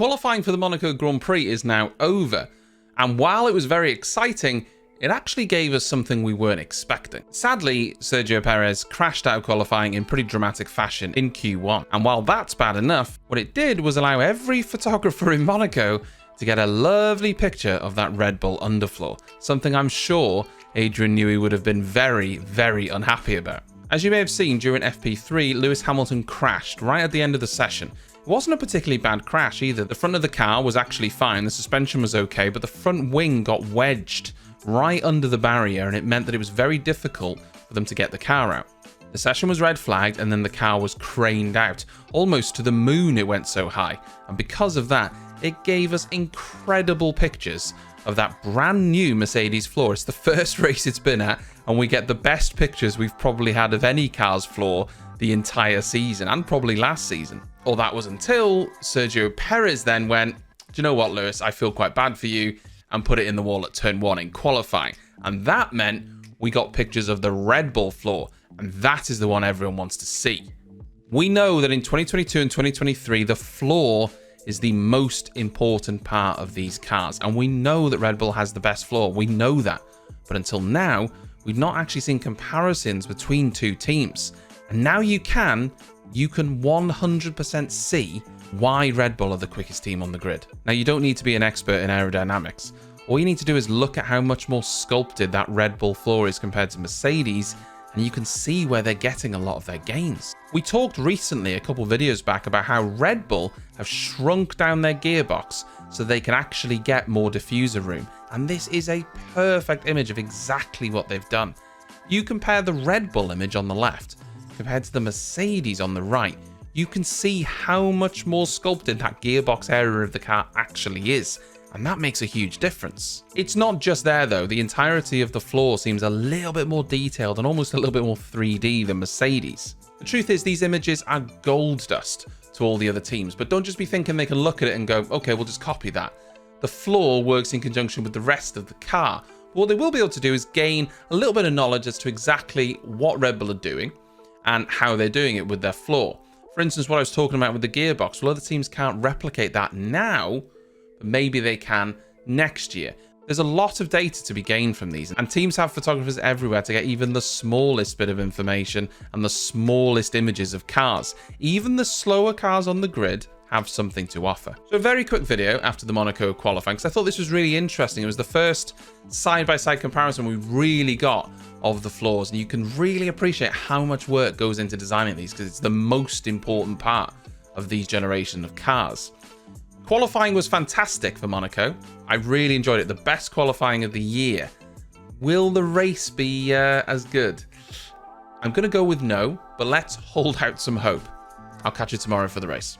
Qualifying for the Monaco Grand Prix is now over, and while it was very exciting, it actually gave us something we weren't expecting. Sadly, Sergio Perez crashed out of qualifying in pretty dramatic fashion in Q1, and while that's bad enough, what it did was allow every photographer in Monaco to get a lovely picture of that Red Bull underfloor, something I'm sure Adrian Newey would have been very, very unhappy about. As you may have seen during FP3, Lewis Hamilton crashed right at the end of the session. It wasn't a particularly bad crash either. The front of the car was actually fine, the suspension was okay, but the front wing got wedged right under the barrier, and it meant that it was very difficult for them to get the car out. The session was red flagged, and then the car was craned out. Almost to the moon it went so high, and because of that, it gave us incredible pictures of that brand new Mercedes floor. It's the first race it's been at, and we get the best pictures we've probably had of any car's floor the entire season, and probably last season. Or that was until Sergio Perez then went, do you know what, Lewis, I feel quite bad for you, and put it in the wall at turn 1 in qualifying. And that meant we got pictures of the Red Bull floor, and that is the one everyone wants to see. We know that in 2022 and 2023, the floor is the most important part of these cars, and we know that Red Bull has the best floor. We know that. But until now, we've not actually seen comparisons between two teams. And now you can 100% see why Red Bull are the quickest team on the grid. Now, you don't need to be an expert in aerodynamics. All you need to do is look at how much more sculpted that Red Bull floor is compared to Mercedes, and you can see where they're getting a lot of their gains. We talked recently, a couple videos back, about how Red Bull have shrunk down their gearbox so they can actually get more diffuser room. And this is a perfect image of exactly what they've done. You compare the Red Bull image on the left compared to the Mercedes on the right, you can see how much more sculpted that gearbox area of the car actually is. And that makes a huge difference. It's not just there though, the entirety of the floor seems a little bit more detailed and almost a little bit more 3D than Mercedes. The truth is, these images are gold dust to all the other teams, but don't just be thinking they can look at it and go, okay, we'll just copy that. The floor works in conjunction with the rest of the car. What they will be able to do is gain a little bit of knowledge as to exactly what Red Bull are doing and how they're doing it with their floor. For instance, what I was talking about with the gearbox, well, other teams can't replicate that now, but maybe they can next year. There's a lot of data to be gained from these, and teams have photographers everywhere to get even the smallest bit of information and the smallest images of cars. Even the slower cars on the grid have something to offer. So a very quick video after the Monaco qualifying, because I thought this was really interesting. It was the first side-by-side comparison we really got of the floors, and you can really appreciate how much work goes into designing these, because it's the most important part of these generation of cars. Qualifying was fantastic for Monaco. I really enjoyed it. The best qualifying of the year. Will the race be as good? I'm going to go with no, but let's hold out some hope. I'll catch you tomorrow for the race.